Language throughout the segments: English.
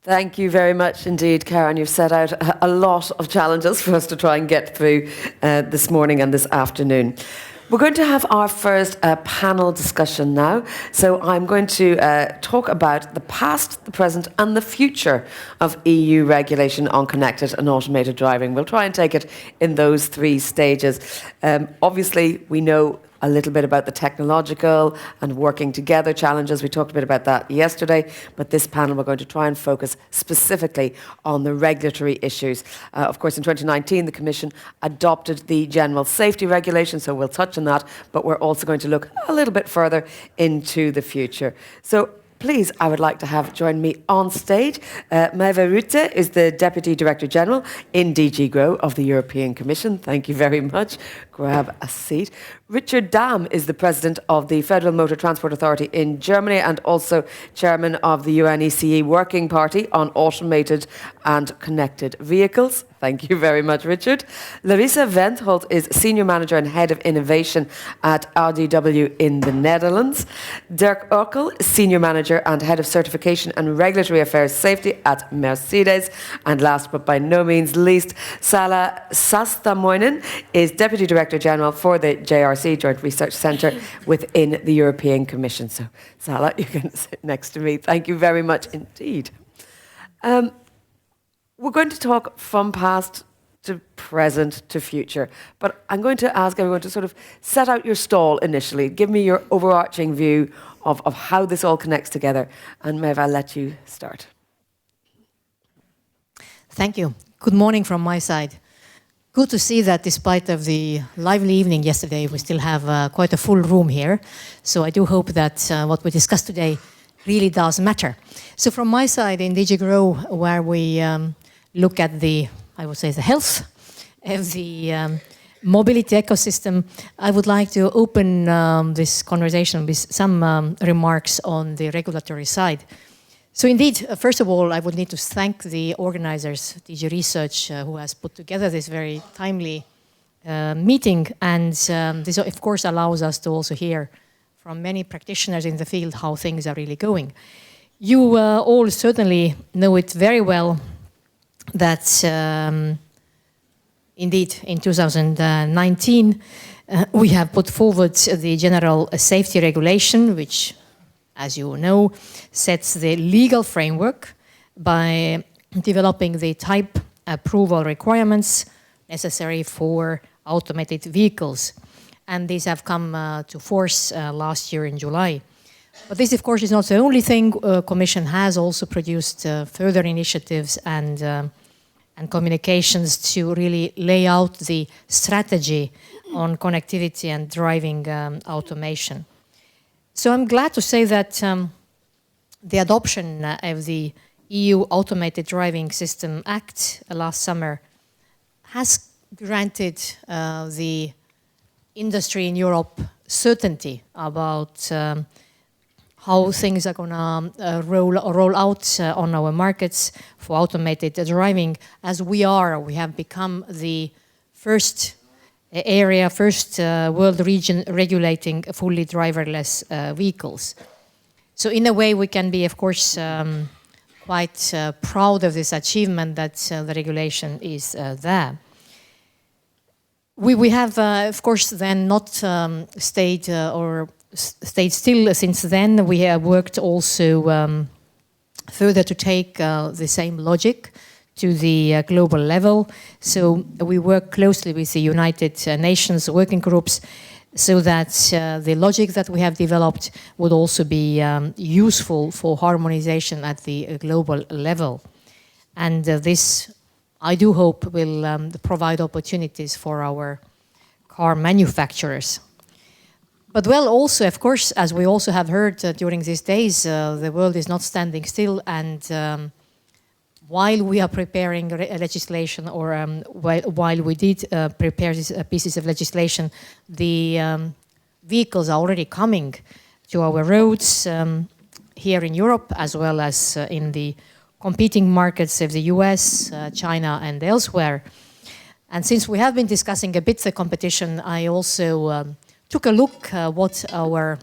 Thank you very much indeed, Karen. You've set out a lot of challenges for us to try and get through this morning and this afternoon. We're going to have our first panel discussion now. So I'm going to talk about the past, the present and the future of EU regulation on connected and automated driving. We'll try and take it in those three stages. Obviously, we know a little bit about the technological and working together challenges. We talked a bit about that yesterday, but this panel we're going to try and focus specifically on the regulatory issues. Of course, in 2019, the Commission adopted the General Safety Regulation, so we'll touch on that, but we're also going to look a little bit further into the future. So please, I would like to have join me on stage. Maeva Rutte is the Deputy Director General in DG GROW of the European Commission. Thank you very much. Grab a seat. Richard Dahm is the President of the Federal Motor Transport Authority in Germany and also Chairman of the UNECE Working Party on Automated and Connected Vehicles. Thank you very much, Richard. Larissa Wendholt is Senior Manager and Head of Innovation at RDW in the Netherlands. Dirk Urkel, Senior Manager and Head of Certification and Regulatory Affairs Safety at Mercedes. And last but by no means least, Sala Sastamoinen is Deputy Director General for the JRC, Joint Research Centre, within the European Commission. So, Sala, you can sit next to me. Thank you very much indeed. We're going to talk from past to present to future, but I'm going to ask everyone to sort of set out your stall initially. Give me your overarching view of how this all connects together. And Maeve, I'll let you start. Thank you. Good morning from my side. Good to see that despite of the lively evening yesterday, we still have quite a full room here. So I do hope that what we discussed today really does matter. So from my side in DG GROW, where we look at the, I would say, the health of the mobility ecosystem, I would like to open this conversation with some remarks on the regulatory side. So indeed, first of all, I would need to thank the organizers, DG Research, who has put together this very timely meeting. And this, of course, allows us to also hear from many practitioners in the field how things are really going. You all certainly know it very well that indeed in 2019 we have put forward the General Safety Regulation, which, as you know, sets the legal framework by developing the type approval requirements necessary for automated vehicles. And these have come to force last year in July. But this, of course, is not the only thing. Commission has also produced further initiatives and communications to really lay out the strategy on connectivity and driving automation. So I'm glad to say that the adoption of the EU Automated Driving System Act last summer has granted the industry in Europe certainty about how things are going to roll out on our markets for automated driving, as we have become the first world region regulating fully driverless vehicles. So in a way, we can be, of course, quite proud of this achievement that the regulation is there. We have, of course, then not stayed still since then. We have worked also further to take the same logic to the global level. So we work closely with the United Nations working groups so that the logic that we have developed would also be useful for harmonization at the global level. And this, I do hope, will provide opportunities for our car manufacturers. But well, also, of course, as we also have heard during these days, the world is not standing still. And while we are preparing legislation, or while we did prepare these pieces of legislation, the vehicles are already coming to our roads here in Europe, as well as in the competing markets of the US, China, and elsewhere. And since we have been discussing a bit the competition, I also took a look what our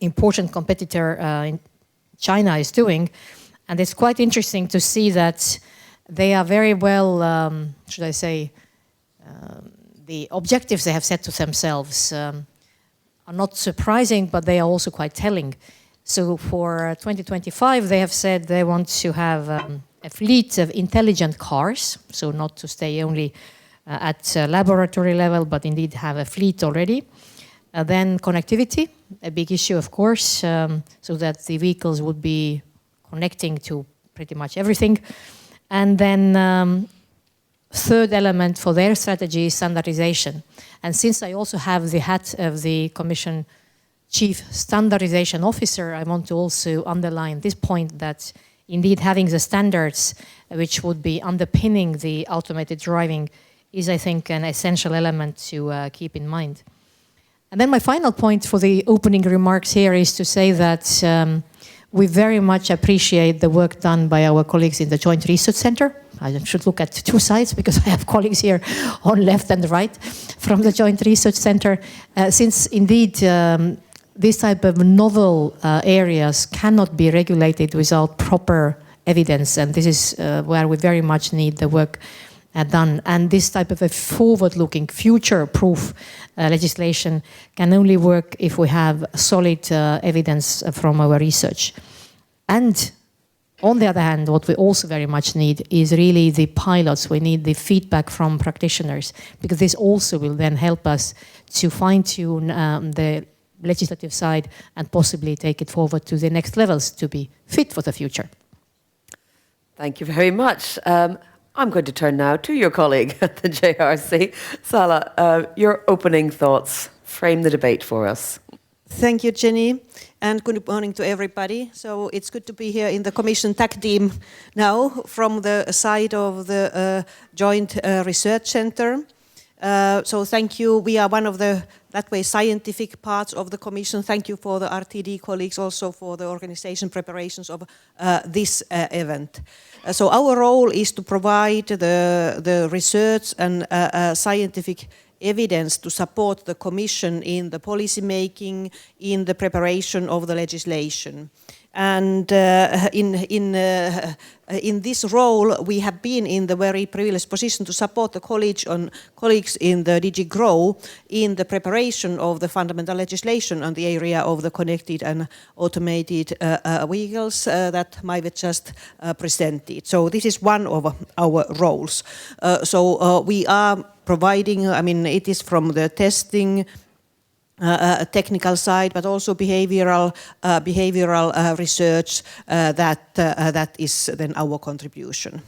important competitor in China is doing. And it's quite interesting to see that they are very well, should I say, the objectives they have set to themselves are not surprising, but they are also quite telling. So for 2025, they have said they want to have a fleet of intelligent cars, so not to stay only at laboratory level, but indeed have a fleet already. Then connectivity, a big issue, of course, so that the vehicles would be connecting to pretty much everything. And then third element for their strategy is standardization. And since I also have the hat of the Commission Chief Standardization Officer, I want to also underline this point that indeed having the standards which would be underpinning the automated driving is, I think, an essential element to keep in mind. And then my final point for the opening remarks here is to say that we very much appreciate the work done by our colleagues in the Joint Research Center. I should look at two sides because I have colleagues here on left and right from the Joint Research Center. Since indeed this type of novel areas cannot be regulated without proper evidence, and this is where we very much need the work done. And this type of a forward-looking, future-proof legislation can only work if we have solid evidence from our research. And on the other hand, what we also very much need is really the pilots. We need the feedback from practitioners, because this also will then help us to fine-tune the legislative side and possibly take it forward to the next levels to be fit for the future. Thank you very much. I'm going to turn now to your colleague at the JRC. Sala, your opening thoughts. Frame the debate for us. Thank you, Jenny, and good morning to everybody. So it's good to be here in the Commission TAC team now from the side of the Joint Research Center. So thank you. We are one of the, that way, scientific parts of the Commission. Thank you for the RTD colleagues also for the organization preparations of this event. So our role is to provide the research and scientific evidence to support the Commission in the policy making, in the preparation of the legislation. And in this role, we have been in the very privileged position to support the colleagues in the DG GROW in the preparation of the fundamental legislation on the area of the connected and automated vehicles that Maive just presented. So this is one of our roles. We are providing, I mean, it is from the testing, technical side, but also behavioral research that is then our contribution.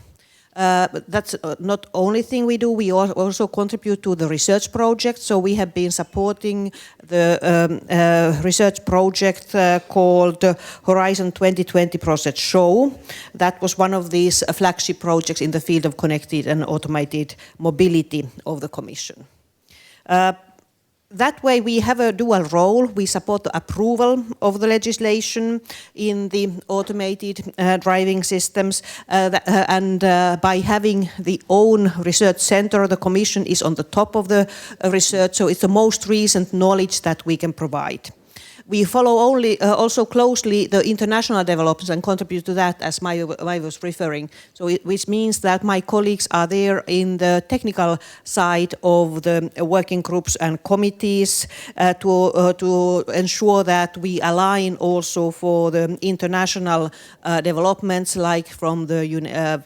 But that's not only thing we do. We also contribute to the research project. So we have been supporting the research project called Horizon 2020 Project Show. That was one of these flagship projects in the field of connected and automated mobility of the Commission. That way we have a dual role. We support the approval of the legislation in the automated driving systems and by having the own research center, the Commission is on the top of the research, so it's the most recent knowledge that we can provide. We follow also closely the international developments and contribute to that, as Maive was referring. So which means that my colleagues are there in the technical side of the working groups and committees to ensure that we align also for the international developments, like from the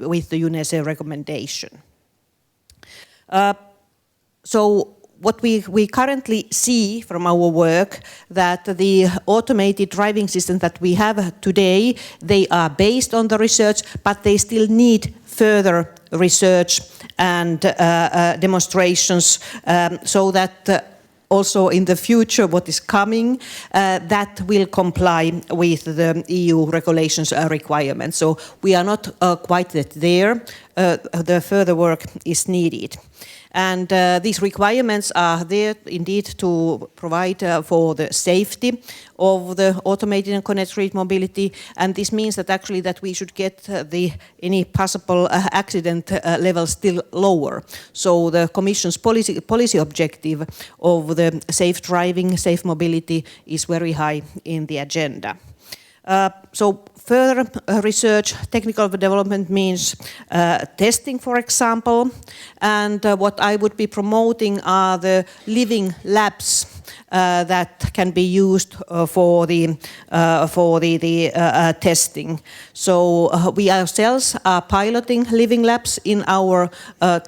with the UNECE recommendation. What we currently see from our work, that the automated driving systems that we have today, they are based on the research, but they still need further research and demonstrations so that also in the future what is coming, that will comply with the EU regulations requirements. So we are not quite yet there. The further work is needed. And these requirements are there indeed to provide for the safety of the automated and connected mobility, and this means that actually that we should get any possible accident level still lower. So the Commission's policy objective of the safe driving, safe mobility is very high in the agenda. So further research, technical development means testing, for example, and what I would be promoting are the living labs that can be used for the testing. So we ourselves are piloting living labs in our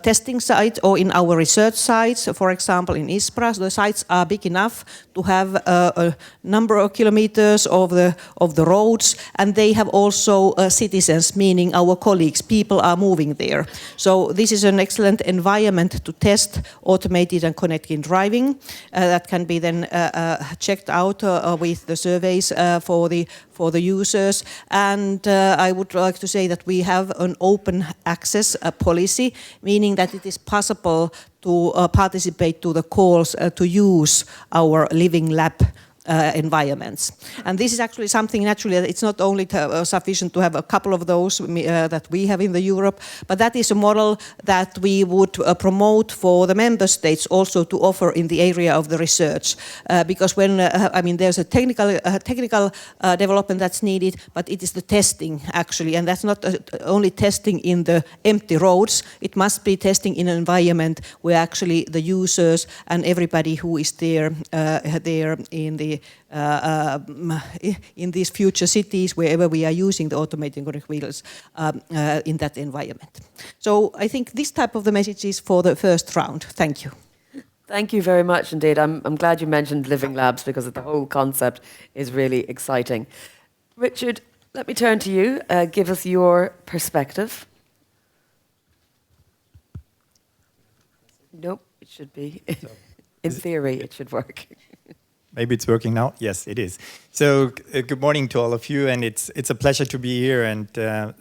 testing sites or in our research sites. For example, in Ispra, the sites are big enough to have a number of kilometers of the roads, and they have also citizens, meaning our colleagues. People are moving there. So this is an excellent environment to test automated and connected driving that can be then checked out with the surveys for the users. And I would like to say that we have an open access policy, meaning that it is possible to participate to the calls to use our living lab environments. And this is actually something naturally, it's not only sufficient to have a couple of those that we have in the Europe, but that is a model that we would promote for the member states also to offer in the area of the research. Because when, there's a technical development that's needed, but it is the testing actually, and that's not only testing in the empty roads, it must be testing in an environment where actually the users and everybody who is there in these future cities, wherever we are using the automated connected wheels in that environment. So I think this type of the messages for the first round. Thank you. Thank you very much indeed. I'm glad you mentioned living labs because the whole concept is really exciting. Richard, let me turn to you. Give us your perspective. Nope, it should be. In theory, it should work. Maybe it's working now. Yes, it is. So good morning to all of you, and it's a pleasure to be here. And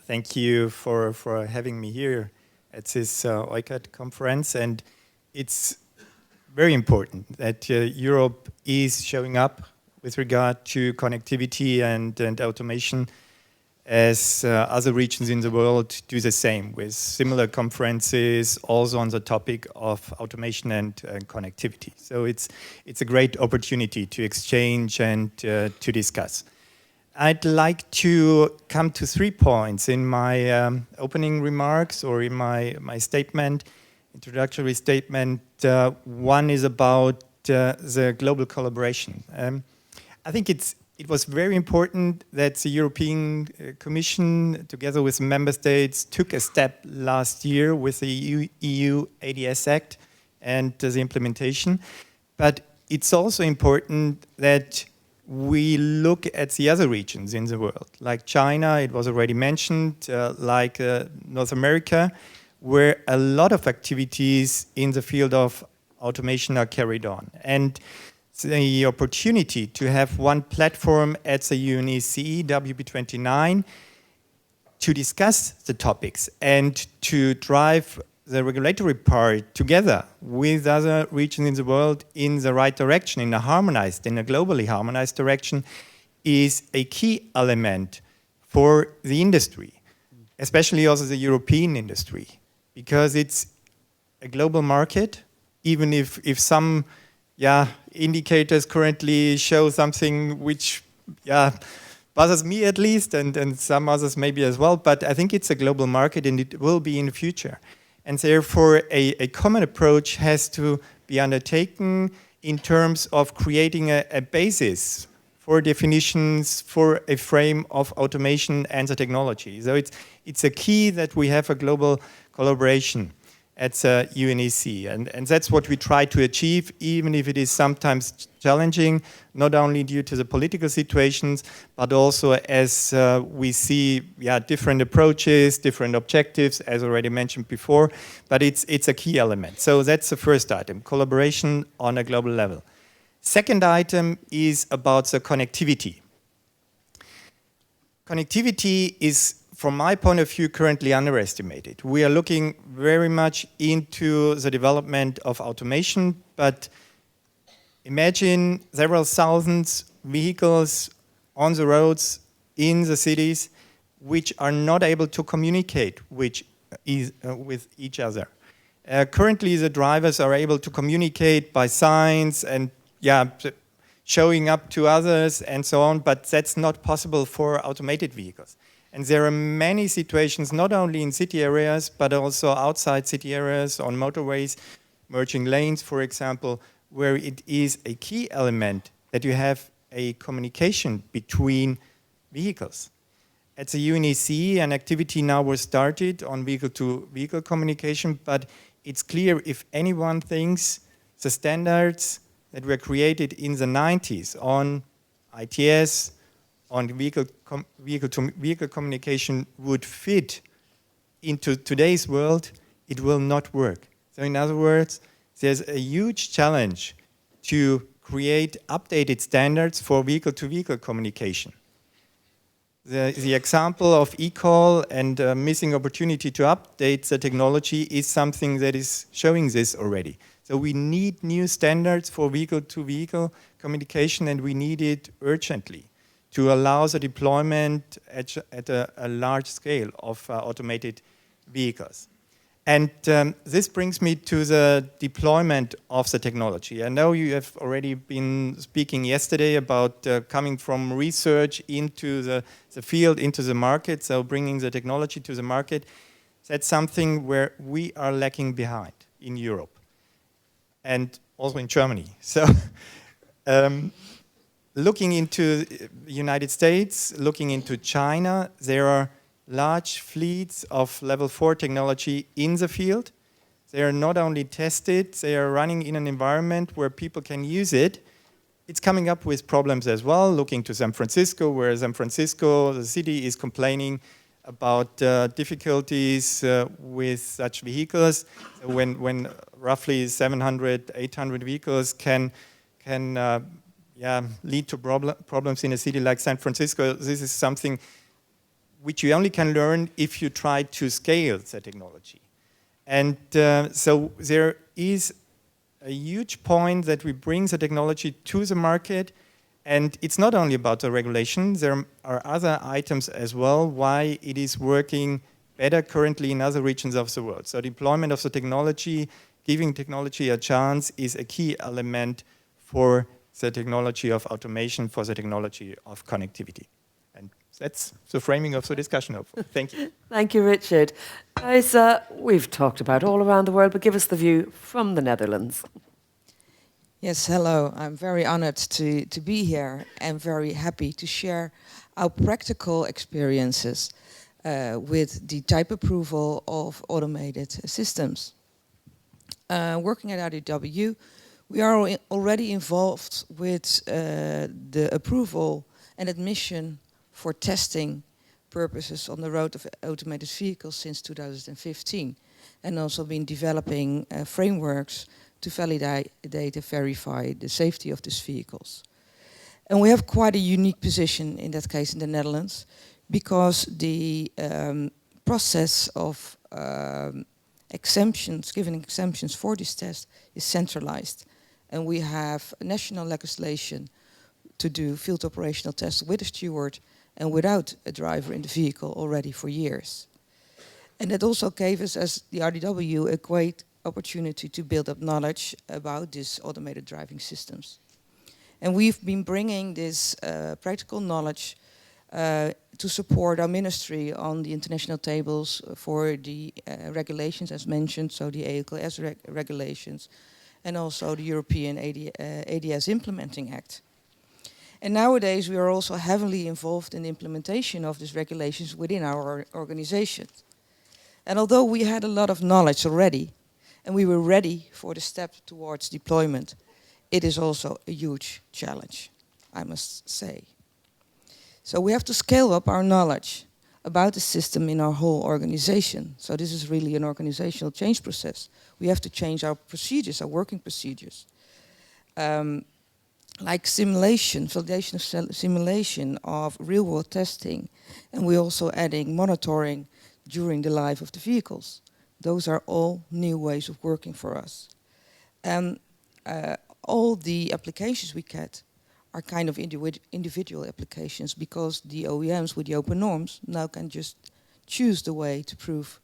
thank you for having me here at this EUCAD conference. And it's very important that Europe is showing up with regard to connectivity and automation, as other regions in the world do the same with similar conferences also on the topic of automation and connectivity. So it's a great opportunity to exchange and to discuss. I'd like to come to 3 points in my opening remarks or in my statement, introductory statement. One is about the global collaboration. I think it was very important that the European Commission, together with member states, took a step last year with the EU ADS Act and the implementation. But it's also important that we look at the other regions in the world, like China, it was already mentioned, like North America, where a lot of activities in the field of automation are carried on. And the opportunity to have one platform at the UNECE WP29 to discuss the topics and to drive the regulatory part together with other regions in the world in the right direction, in a globally harmonized direction, is a key element for the industry, especially also the European industry, because it's a global market, even if some indicators currently show something which bothers me at least, and some others maybe as well, but I think it's a global market and it will be in the future. And therefore a common approach has to be undertaken in terms of creating a basis for definitions, for a frame of automation and the technology. So it's a key that we have a global collaboration at UNECE. And that's what we try to achieve, even if it is sometimes challenging, not only due to the political situations, but also as we see different approaches, different objectives, as already mentioned before, but it's a key element. So that's the first item, collaboration on a global level. Second item is about the connectivity. Connectivity is, from my point of view, currently underestimated. We are looking very much into the development of automation, but imagine several thousands vehicles on the roads in the cities which are not able to communicate with each other. Currently, the drivers are able to communicate by signs and showing up to others and so on, but that's not possible for automated vehicles. And there are many situations, not only in city areas, but also outside city areas, on motorways, merging lanes, for example, where it is a key element that you have a communication between vehicles. At the UNEC, an activity now was started on vehicle-to-vehicle communication, but it's clear if anyone thinks the standards that were created in the 90s on ITS, on vehicle-to-vehicle communication would fit into today's world, it will not work. So in other words, there's a huge challenge to create updated standards for vehicle-to-vehicle communication. The example of eCall and missing opportunity to update the technology is something that is showing this already. So we need new standards for vehicle-to-vehicle communication, and we need it urgently to allow the deployment at a large scale of automated vehicles. And this brings me to the deployment of the technology. I know you have already been speaking yesterday about coming from research into the field, into the market, so bringing the technology to the market. That's something where we are lacking behind in Europe and also in Germany. So looking into the United States, looking into China, there are large fleets of level 4 technology in the field. They are not only tested, they are running in an environment where people can use it. It's coming up with problems as well, looking to San Francisco, where San Francisco, the city, is complaining about difficulties with such vehicles. When roughly 700, 800 vehicles can lead to problems in a city like San Francisco, this is something which you only can learn if you try to scale the technology. And so there is a huge point that we bring the technology to the market, and it's not only about the regulation, there are other items as well why it is working better currently in other regions of the world. So deployment of the technology, giving technology a chance is a key element for the technology of automation, for the technology of connectivity. That's the framing of the discussion. Thank you. Thank you, Richard. Guys, we've talked about all around the world, but give us the view from the Netherlands. Yes, hello. I'm very honored to be here and very happy to share our practical experiences with the type approval of automated systems. Working at RDW, we are already involved with the approval and admission for testing purposes on the road of automated vehicles since 2015, and also been developing frameworks to validate and verify the safety of these vehicles. And we have quite a unique position in that case in the Netherlands, because the process of giving exemptions for this test is centralized. And we have national legislation to do field operational tests with a steward and without a driver in the vehicle already for years. And that also gave us, as the RDW, a great opportunity to build up knowledge about these automated driving systems. And we've been bringing this practical knowledge to support our ministry on the international tables for the regulations as mentioned, so the EUCAD regulations, and also the European ADS Implementing Act. And nowadays we are also heavily involved in the implementation of these regulations within our organization. And although we had a lot of knowledge already, and we were ready for the step towards deployment, it is also a huge challenge, I must say. So we have to scale up our knowledge about the system in our whole organization. So this is really an organizational change process. We have to change our procedures, our working procedures. Like simulation, validation of simulation of real-world testing, and we're also adding monitoring during the life of the vehicles. Those are all new ways of working for us. And all the applications we get are kind of individual applications, because the OEMs with the open norms now can just choose the way to prove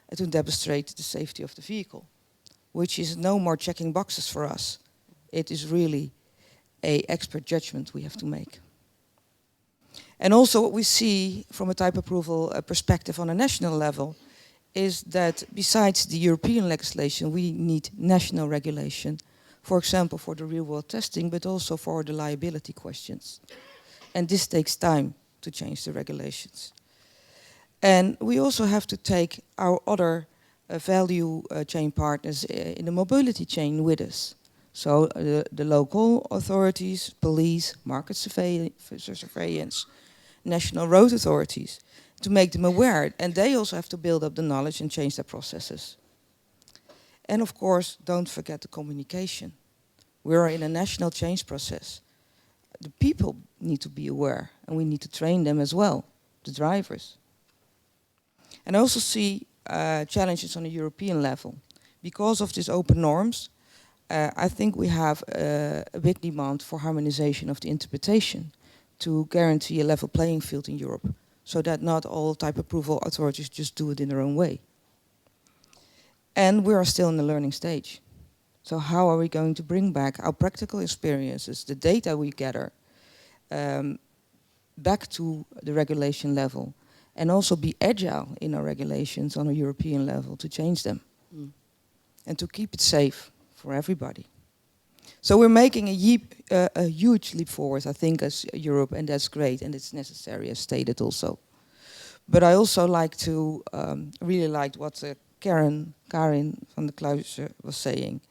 and to demonstrate the safety of the vehicle, which is no more checking boxes for us. It is really a expert judgment we have to make. And also what we see from a type approval perspective on a national level is that besides the European legislation, we need national regulation, for example, for the real-world testing, but also for the liability questions. And this takes time to change the regulations. And we also have to take our other value chain partners in the mobility chain with us. So the local authorities, police, market surveillance, national road authorities, to make them aware. And they also have to build up the knowledge and change their processes. And of course, don't forget the communication. We are in a national change process. The people need to be aware, and we need to train them as well, the drivers. And I also see challenges on a European level. Because of these open norms, I think we have a big demand for harmonization of the interpretation to guarantee a level playing field in Europe, so that not all type approval authorities just do it in their own way. And we are still in the learning stage. So how are we going to bring back our practical experiences, the data we gather, back to the regulation level, and also be agile in our regulations on a European level to change them and to keep it safe for everybody. So we're making a huge leap forward, I think, as Europe, and that's great, and it's necessary, as stated also. But I also like to, really liked what Karin van der Kluijse was saying.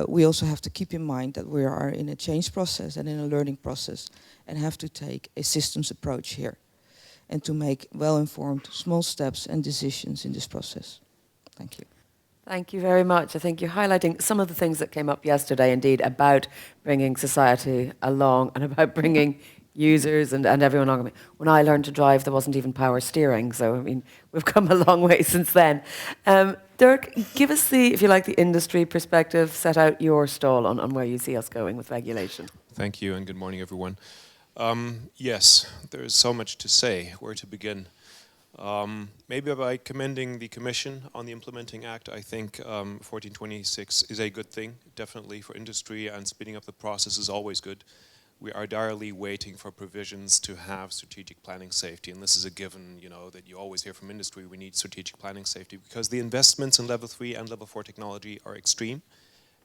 We also have to keep in mind that we are in a change process and in a learning process, and have to take a systems approach here, and to make well-informed small steps and decisions in this process. Thank you. Thank you very much. I think you're highlighting some of the things that came up yesterday, indeed, about bringing society along and about bringing users and everyone along. When I learned to drive, there wasn't even power steering. So, I mean, we've come a long way since then. Dirk, give us the, if you like, the industry perspective, set out your stall on where you see us going with regulation. Thank you, and good morning, everyone. Yes, there is so much to say. Where to begin? Maybe by commending the Commission on the Implementing Act. I think 1426 is a good thing, definitely for industry, and speeding up the process is always good. We are direly waiting for provisions to have strategic planning safety, and this is a given, you know, that you always hear from industry. We need strategic planning safety because the investments in level 3 and level 4 technology are extreme,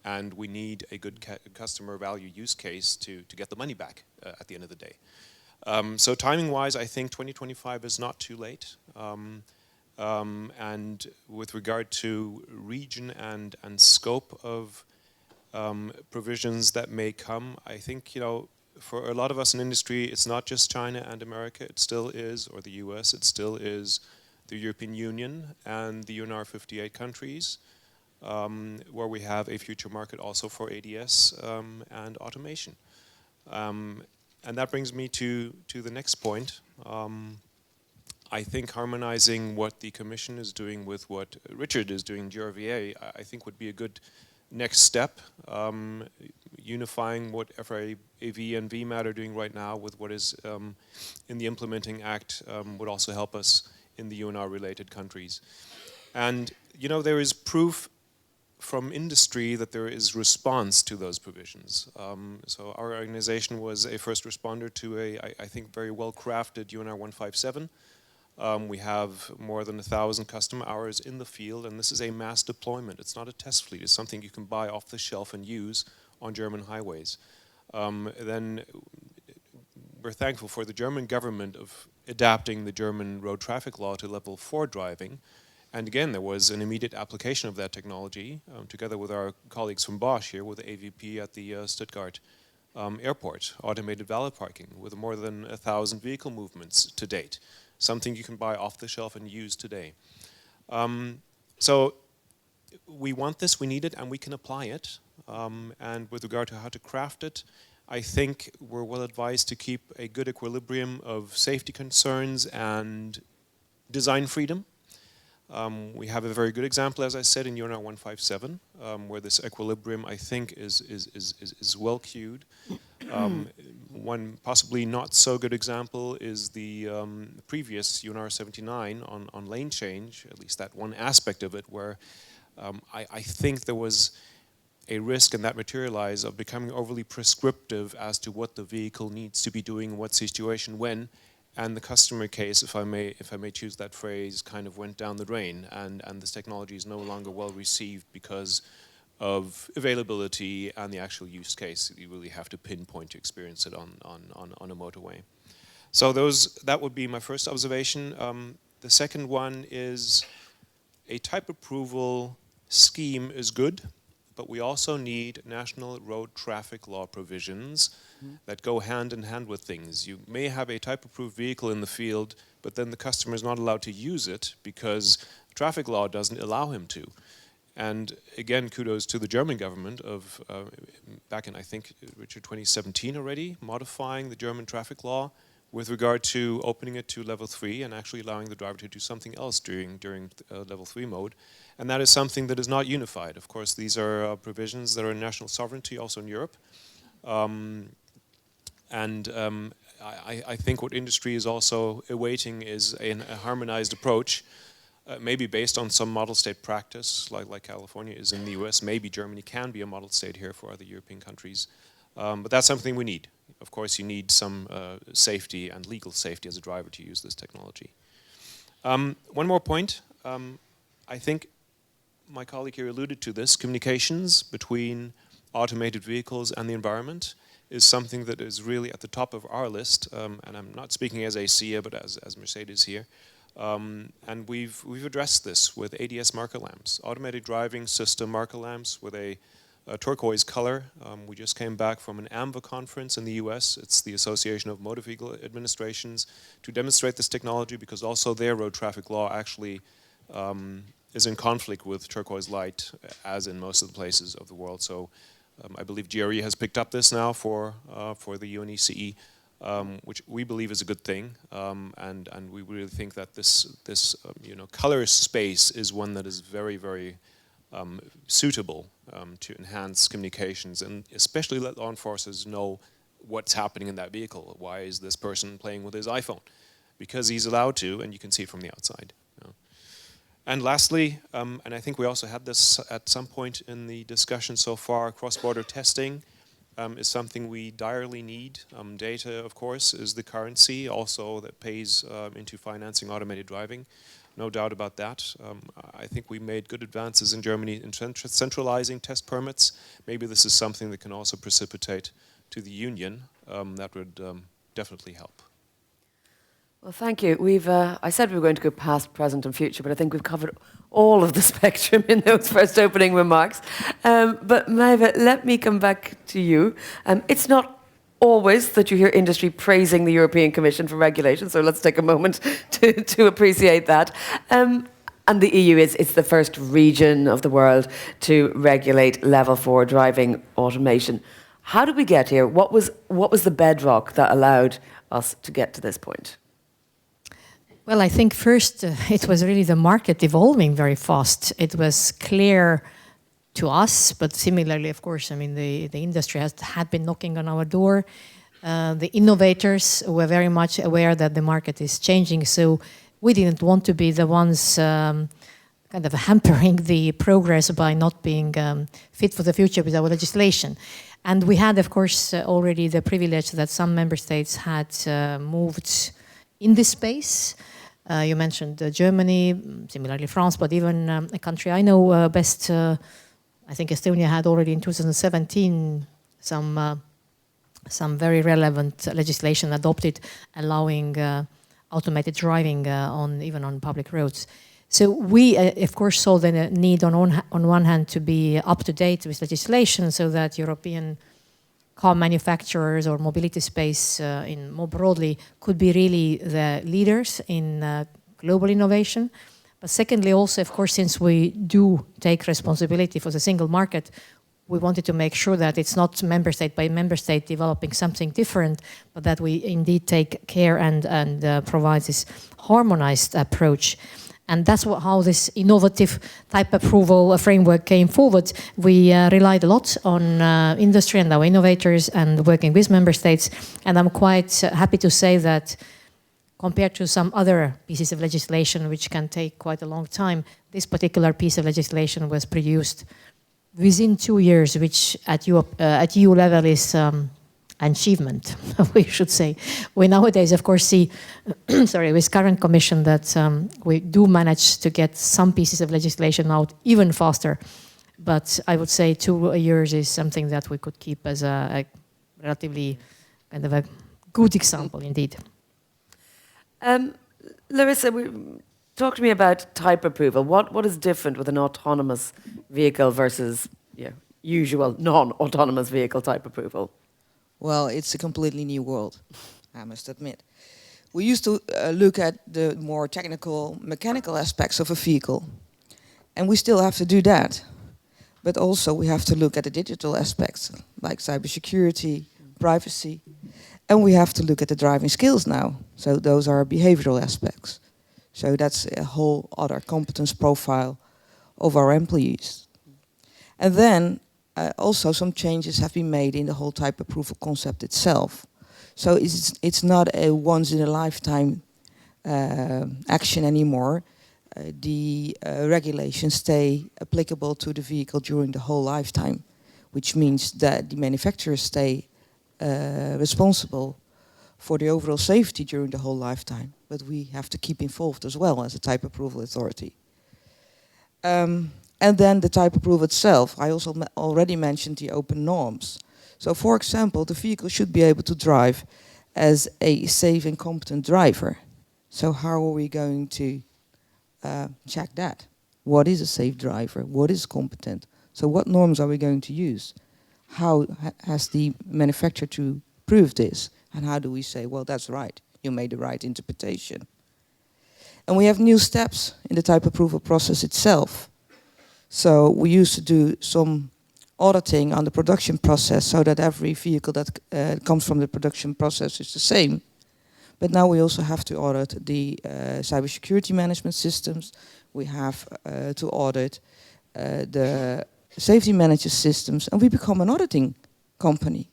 and we need a good customer value use case to get the money back at the end of the day. So timing-wise, I think 2025 is not too late. And with regard to region and scope of provisions that may come, I think, you know, for a lot of us in industry, it's not just China and America, it still is, or the US, it still is the European Union and the UNR 58 countries, where we have a future market also for ADS and automation. And that brings me to the next point. I think harmonizing what the Commission is doing with what Richard is doing, GRVA, I think would be a good next step. Unifying what FRAV and VMAT are doing right now with what is in the Implementing Act would also help us in the UNR-related countries. And, you know, there is proof from industry that there is response to those provisions. So our organization was a first responder to I think, very well-crafted UNR 157. We have more than 1,000 customer hours in the field, and this is a mass deployment. It's not a test fleet. It's something you can buy off the shelf and use on German highways. Then we're thankful for the German government of adapting the German road traffic law to level 4 driving. And again, there was an immediate application of that technology together with our colleagues from Bosch here with the AVP at the Stuttgart airport, automated valet parking with more than 1,000 vehicle movements to date, something you can buy off the shelf and use today. So we want this, we need it, and we can apply it. And with regard to how to craft it, I think we're well advised to keep a good equilibrium of safety concerns and design freedom. We have a very good example, as I said, in UNR 157, where this equilibrium, I think, is well cued. One possibly not so good example is the previous UNR 79 on lane change, at least that one aspect of it, where I think there was a risk, and that materialize, of becoming overly prescriptive as to what the vehicle needs to be doing, what situation, when, and the customer case, if I may choose that phrase, kind of went down the drain, and this technology is no longer well received because of availability and the actual use case. You really have to pinpoint to experience it on a motorway. So that would be my first observation. The second one is a type approval scheme is good, but we also need national road traffic law provisions that go hand in hand with things. You may have a type approved vehicle in the field, but then the customer is not allowed to use it because traffic law doesn't allow him to. And again, kudos to the German government of, back in, I think, Richard, 2017 already, modifying the German traffic law with regard to opening it to level 3 and actually allowing the driver to do something else during level 3 mode. And that is something that is not unified. Of course, these are provisions that are national sovereignty, also in Europe. I think what industry is also awaiting is a harmonized approach, maybe based on some model state practice, like California is in the US. Maybe Germany can be a model state here for other European countries. But that's something we need. Of course, you need some safety and legal safety as a driver to use this technology. One more point. I think my colleague here alluded to this. Communications between automated vehicles and the environment is something that is really at the top of our list. And I'm not speaking as ACEA, but as Mercedes here. And we've addressed this with ADS marker lamps, automated driving system marker lamps with a turquoise color. We just came back from an AMVA conference in the US. It's the Association of Motor Vehicle Administrations, to demonstrate this technology, because also their road traffic law actually is in conflict with turquoise light, as in most of the places of the world. So I believe GRE has picked up this now for the UNECE, which we believe is a good thing, and we really think that this color space is one that is very, very suitable to enhance communications, and especially let law enforcers know what's happening in that vehicle. Why is this person playing with his iPhone? Because he's allowed to, and you can see it from the outside. And lastly, and I think we also had this at some point in the discussion so far, cross-border testing is something we direly need. Data, of course, is the currency also that pays into financing automated driving. No doubt about that. I think we made good advances in Germany in centralizing test permits. Maybe this is something that can also precipitate to the union. That would definitely help. Well, thank you. I said we were going to go past, present and future, but I think we've covered all of the spectrum in those first opening remarks. But Maeva, let me come back to you. It's not always that you hear industry praising the European Commission for regulation, so let's take a moment to appreciate that. And the EU it's the first region of the world to regulate level 4 driving automation. How did we get here? What was the bedrock that allowed us to get to this point? Well, I think first it was really the market evolving very fast. It was clear to us, but similarly, of course, I mean, the industry had been knocking on our door. The innovators were very much aware that the market is changing, so we didn't want to be the ones kind of hampering the progress by not being fit for the future with our legislation. And we had, of course, already the privilege that some member states had moved in this space. You mentioned Germany, similarly France, but even a country I know best, I think Estonia had already in 2017 some very relevant legislation adopted allowing automated driving even on public roads. So we, of course, saw the need on one hand to be up to date with legislation so that European car manufacturers or mobility space more broadly could be really the leaders in global innovation. But secondly, also, of course, since we do take responsibility for the single market, we wanted to make sure that it's not member state by member state developing something different, but that we indeed take care and provide this harmonized approach. And that's how this innovative type approval framework came forward. We relied a lot on industry and our innovators and working with member states. And I'm quite happy to say that compared to some other pieces of legislation, which can take quite a long time, this particular piece of legislation was produced within 2 years, which at EU level is an achievement, we should say. We nowadays, of course, see, sorry, with current Commission that we do manage to get some pieces of legislation out even faster. But I would say 2 years is something that we could keep as a relatively kind of a good example indeed. Larissa, talk to me about type approval. What is different with an autonomous vehicle versus usual non-autonomous vehicle type approval? Well, it's a completely new world, I must admit. We used to look at the more technical, mechanical aspects of a vehicle, and we still have to do that. But also we have to look at the digital aspects, like cybersecurity, privacy, and we have to look at the driving skills now. So those are behavioral aspects. So that's a whole other competence profile of our employees. And then also some changes have been made in the whole type approval concept itself. So it's not a once in a lifetime action anymore. The regulations stay applicable to the vehicle during the whole lifetime, which means that the manufacturers stay responsible for the overall safety during the whole lifetime, but we have to keep involved as well as a type approval authority. And then the type approval itself, I also already mentioned the open norms. So for example, the vehicle should be able to drive as a safe and competent driver. So how are we going to check that? What is a safe driver? What is competent? So what norms are we going to use? How has the manufacturer to prove this? And how do we say, well, that's right, you made the right interpretation? And we have new steps in the type approval process itself. So we used to do some auditing on the production process so that every vehicle that comes from the production process is the same. But now we also have to audit the cybersecurity management systems. We have to audit the safety management systems, and we become an auditing company.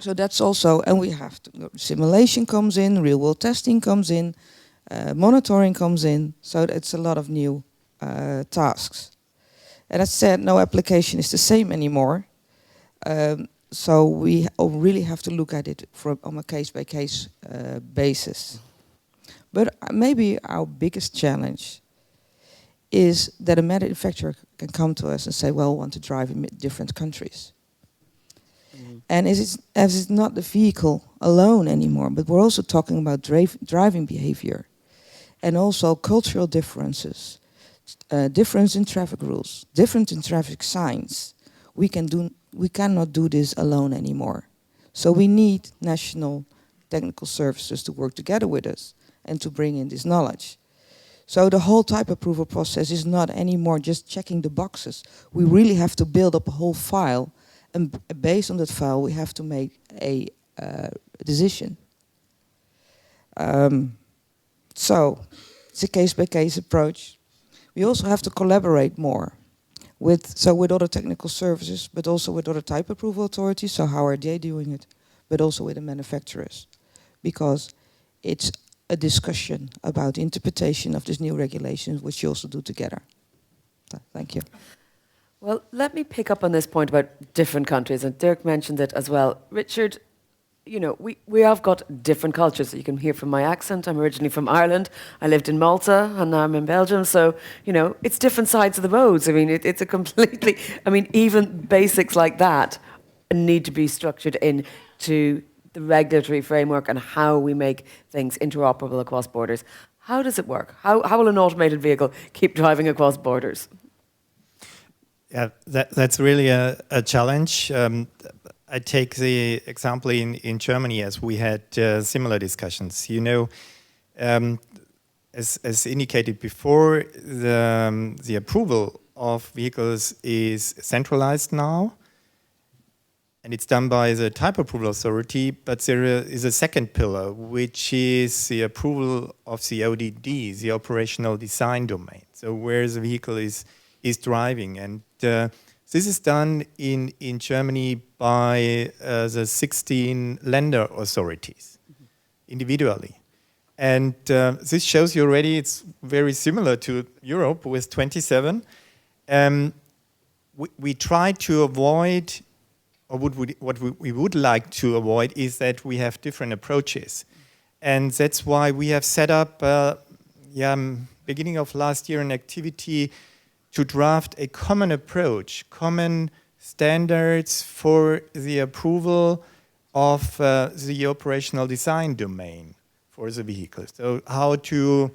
So that's also, and we have to, simulation comes in, real world testing comes in, monitoring comes in, so it's a lot of new tasks. And as said, no application is the same anymore. So we really have to look at it on a case-by-case basis. But maybe our biggest challenge is that a manufacturer can come to us and say, well, I want to drive in different countries. And as it's not the vehicle alone anymore, but we're also talking about driving behavior and also cultural differences, difference in traffic rules, difference in traffic signs. We cannot do this alone anymore. So we need national technical services to work together with us and to bring in this knowledge. So the whole type approval process is not anymore just checking the boxes. We really have to build up a whole file, and based on that file we have to make a decision. So it's a case-by-case approach. We also have to collaborate more with other technical services, but also with other type approval authorities. So how are they doing it? But also with the manufacturers, because it's a discussion about the interpretation of this new regulation, which you also do together. Thank you. Well, let me pick up on this point about different countries, and Dirk mentioned it as well. Richard, you know, we have got different cultures. You can hear from my accent. I'm originally from Ireland. I lived in Malta, and now I'm in Belgium. So, you know, it's different sides of the roads. I mean, it's a completely, I mean, even basics like that need to be structured into the regulatory framework and how we make things interoperable across borders. How does it work? How will an automated vehicle keep driving across borders? Yeah, that's really a challenge. I take the example in Germany, as we had similar discussions. You know, as indicated before, the approval of vehicles is centralized now, and it's done by the type approval authority, but there is a second pillar, which is the approval of the ODD, the operational design domain, so where the vehicle is driving. And this is done in Germany by the 16 Länder authorities individually. And this shows you already it's very similar to Europe with 27. we try to avoid, or what we would like to avoid is that we have different approaches. And that's why we have set up, beginning of last year, an activity to draft a common approach, common standards for the approval of the operational design domain for the vehicle. So how to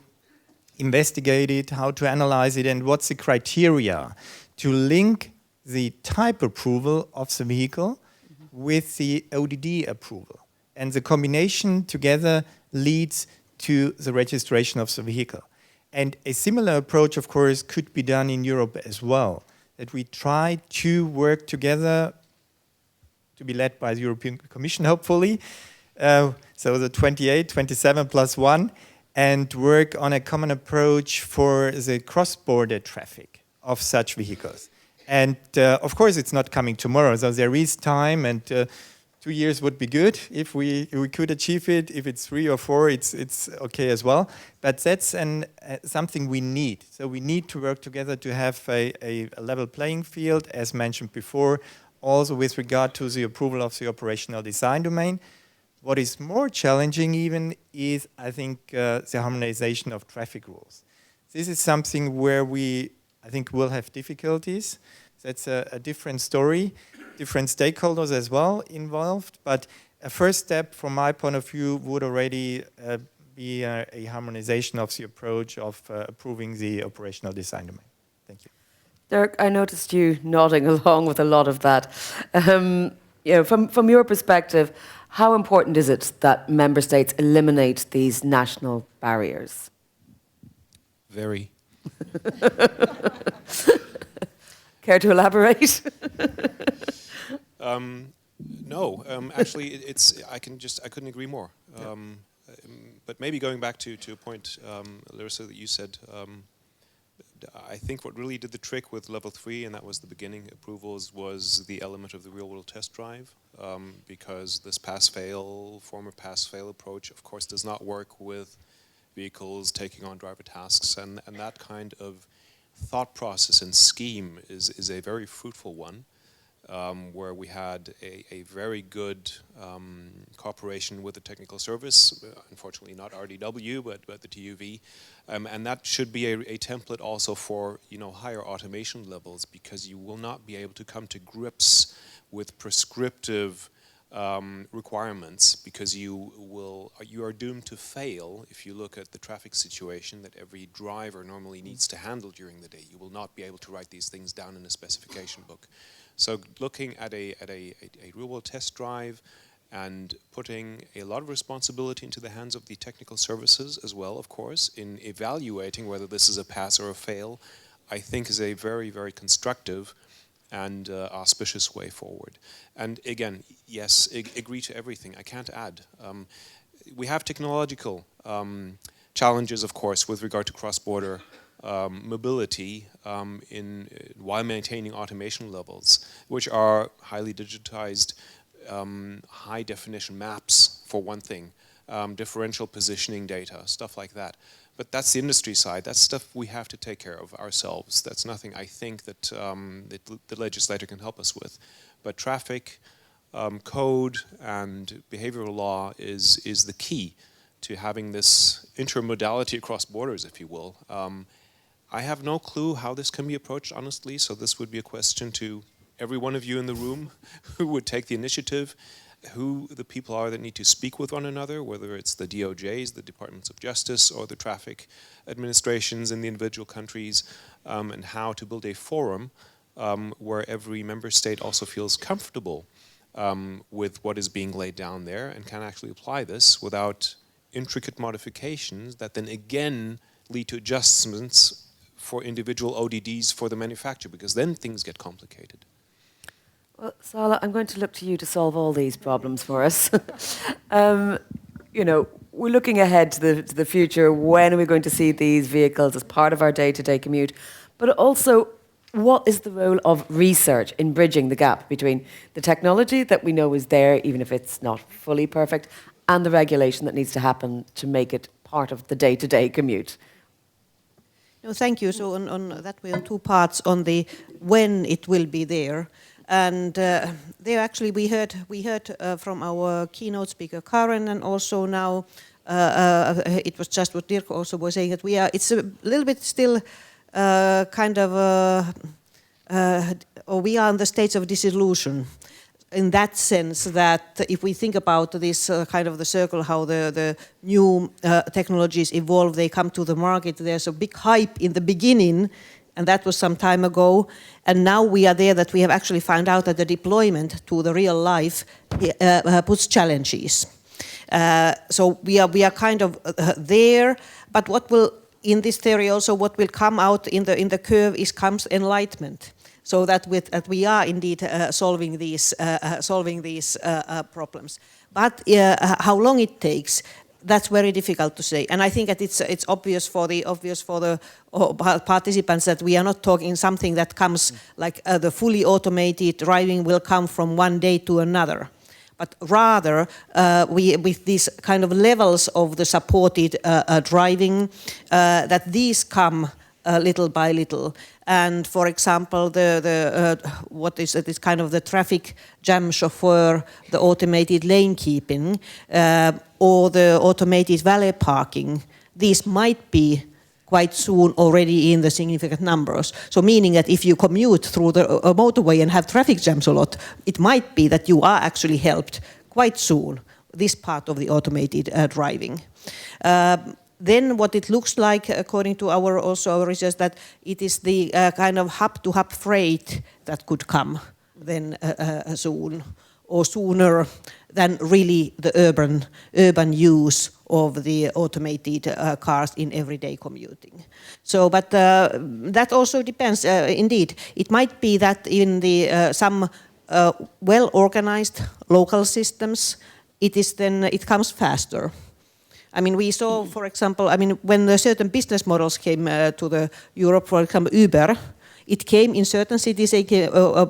investigate it, how to analyze it, and what's the criteria to link the type approval of the vehicle with the ODD approval. And the combination together leads to the registration of the vehicle. And a similar approach, of course, could be done in Europe as well, that we try to work together, to be led by the European Commission, hopefully, so the 28, 27 plus 1, and work on a common approach for the cross-border traffic of such vehicles. And of course, it's not coming tomorrow, so there is time, and 2 years would be good if we could achieve it. If it's 3 or 4, it's okay as well. But that's something we need. So we need to work together to have a level playing field, as mentioned before, also with regard to the approval of the operational design domain. What is more challenging even is, I think, the harmonization of traffic rules. This is something where we, I think, will have difficulties. That's a different story, different stakeholders as well involved. But a first step, from my point of view, would already be a harmonization of the approach of approving the operational design domain. Thank you. Dirk, I noticed you nodding along with a lot of that. From your perspective, how important is it that member states eliminate these national barriers? Very. Care to elaborate? No, actually, I couldn't agree more. But maybe going back to a point, Larissa, that you said, I think what really did the trick with level 3, and that was the beginning approvals, was the element of the real-world test drive, because this pass-fail, former pass-fail approach, of course, does not work with vehicles taking on driver tasks, and that kind of thought process and scheme is a very fruitful one, where we had a very good cooperation with the technical service, unfortunately not RDW, but the TUV, and that should be a template also for higher automation levels, because you will not be able to come to grips with prescriptive requirements, because you are doomed to fail if you look at the traffic situation that every driver normally needs to handle during the day. You will not be able to write these things down in a specification book. So looking at a real-world test drive and putting a lot of responsibility into the hands of the technical services as well, of course, in evaluating whether this is a pass or a fail, I think is a very, very constructive and auspicious way forward. And again, yes, agree to everything. I can't add. We have technological challenges, of course, with regard to cross-border mobility while maintaining automation levels, which are highly digitized, high-definition maps, for one thing, differential positioning data, stuff like that. But that's the industry side. That's stuff we have to take care of ourselves. That's nothing I think that the legislator can help us with. But traffic, code, and behavioral law is the key to having this intermodality across borders, if you will. I have no clue how this can be approached, honestly, so this would be a question to every one of you in the room who would take the initiative, who the people are that need to speak with one another, whether it's the DOJs, the Departments of Justice, or the traffic administrations in the individual countries, and how to build a forum where every member state also feels comfortable with what is being laid down there and can actually apply this without intricate modifications that then again lead to adjustments for individual ODDs for the manufacturer, because then things get complicated. Well, Sala, I'm going to look to you to solve all these problems for us. We're looking ahead to the future. When are we going to see these vehicles as part of our day-to-day commute? But also, what is the role of research in bridging the gap between the technology that we know is there, even if it's not fully perfect, and the regulation that needs to happen to make it part of the day-to-day commute? No, thank you. So on that way, on two parts, on the when it will be there, and there actually we heard from our keynote speaker Karen, and also now it was just what Dirk also was saying that it's a little bit still or we are in the stage of disillusion. In that sense, that if we think about this kind of the circle, how the new technologies evolve, they come to the market, there's a big hype in the beginning, and that was some time ago, and now we are there that we have actually found out that the deployment to the real life puts challenges. So we are kind of there, but what will, in this theory also, what will come out in the curve comes enlightenment. So that we are indeed solving these problems. But how long it takes, that's very difficult to say. And I think that it's obvious for the participants that we are not talking something that comes like the fully automated driving will come from one day to another. But rather, with these kind of levels of the supported driving, that these come little by little. And for example, what is this kind of the traffic jam chauffeur, the automated lane keeping, or the automated valet parking, these might be quite soon already in the significant numbers. So meaning that if you commute through the motorway and have traffic jams a lot, it might be that you are actually helped quite soon, this part of the automated driving. Then what it looks like, according to our research, that it is the kind of hub-to-hub freight that could come then soon, or sooner than really the urban use of the automated cars in everyday commuting. So, but that also depends. Indeed, it might be that in the some well-organized local systems, it comes faster. I mean, we saw, for example, when certain business models came to the Europe, for example, Uber, it came in certain cities,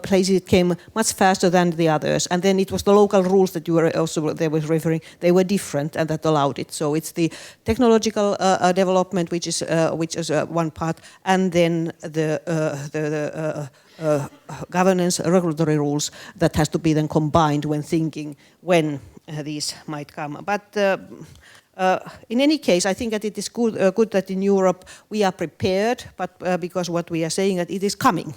places, it came much faster than the others. And then it was the local rules that you were also referring, they were different, and that allowed it. So it's the technological development, which is one part, and then the governance, regulatory rules that has to be then combined when thinking when these might come. But in any case, I think that it is good that in Europe we are prepared, but because what we are saying that it is coming.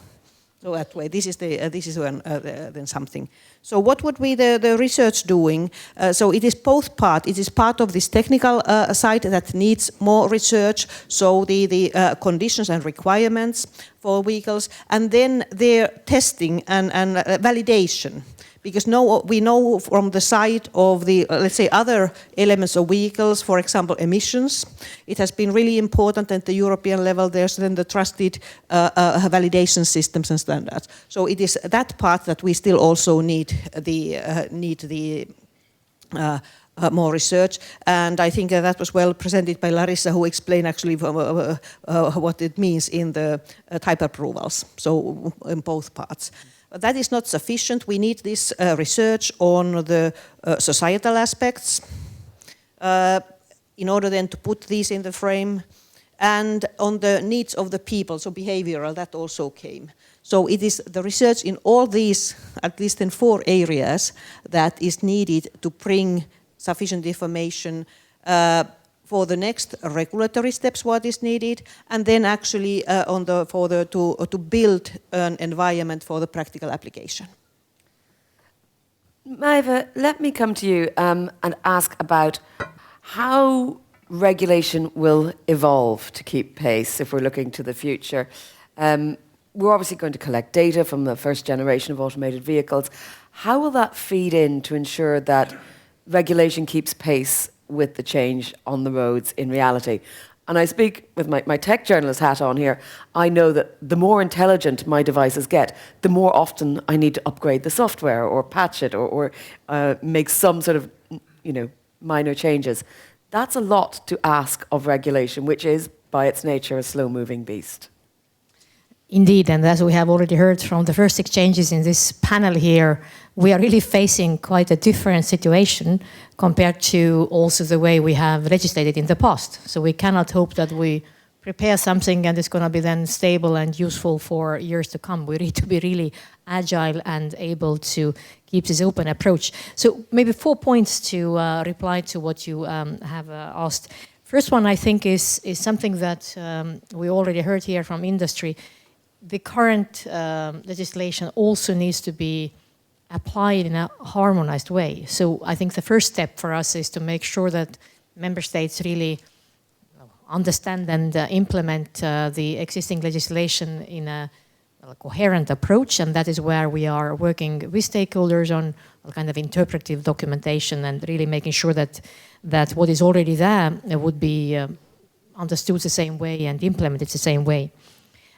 So that way, this is then something. So what would be the research doing? So it is both part. It is part of this technical side that needs more research. So the conditions and requirements for vehicles, and then their testing and validation. Because we know from the side of the, let's say, other elements of vehicles, for example, emissions, it has been really important at the European level. There's then the trusted validation systems and standards. So it is that part that we still also need more research, and I think that was well presented by Larissa, who explained actually what it means in the type approvals, so in both parts. But that is not sufficient. We need this research on the societal aspects in order then to put these in the frame, and on the needs of the people, so behavioral, that also came. So it is the research in all these, at least in 4 areas, that is needed to bring sufficient information for the next regulatory steps, what is needed, and then actually to build an environment for the practical application. Maeva, let me come to you and ask about how regulation will evolve to keep pace if we're looking to the future. We're obviously going to collect data from the first generation of automated vehicles. How will that feed in to ensure that regulation keeps pace with the change on the roads in reality? And I speak with my tech journalist hat on here. I know that the more intelligent my devices get, the more often I need to upgrade the software or patch it or make some sort of minor changes. That's a lot to ask of regulation, which is by its nature a slow-moving beast. Indeed, and as we have already heard from the first exchanges in this panel here, we are really facing quite a different situation compared to also the way we have legislated in the past. So we cannot hope that we prepare something and it's going to be then stable and useful for years to come. We need to be really agile and able to keep this open approach. So maybe 4 points to reply to what you have asked. First one, I think, is something that we already heard here from industry. The current legislation also needs to be applied in a harmonized way. So I think the first step for us is to make sure that member states really understand and implement the existing legislation in a coherent approach, and that is where we are working with stakeholders on a kind of interpretive documentation and really making sure that what is already there would be understood the same way and implemented the same way.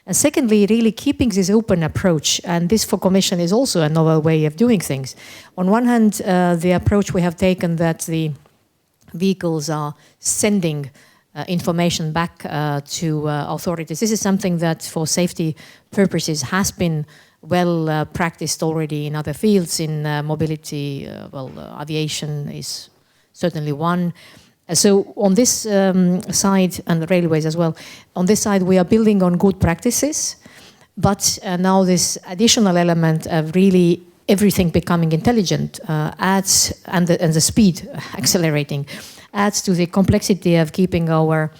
And secondly, really keeping this open approach, and this for Commission is also a novel way of doing things. On one hand, the approach we have taken that the vehicles are sending information back to authorities. This is something that for safety purposes has been well practiced already in other fields. In mobility, aviation is certainly one. So on this side, and the railways as well, on this side we are building on good practices, but now this additional element of really everything becoming intelligent adds, and the speed accelerating, adds to the complexity of keeping our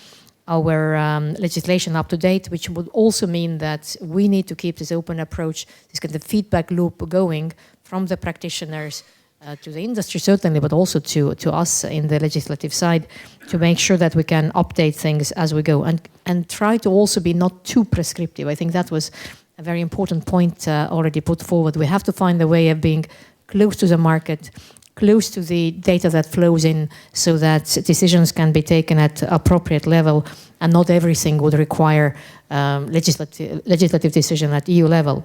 legislation up to date, which would also mean that we need to keep this open approach, this kind of feedback loop going from the practitioners to the industry certainly, but also to us in the legislative side, to make sure that we can update things as we go and try to also be not too prescriptive. I think that was a very important point already put forward. We have to find a way of being close to the market, close to the data that flows in, so that decisions can be taken at appropriate level, and not everything would require legislative decision at EU level.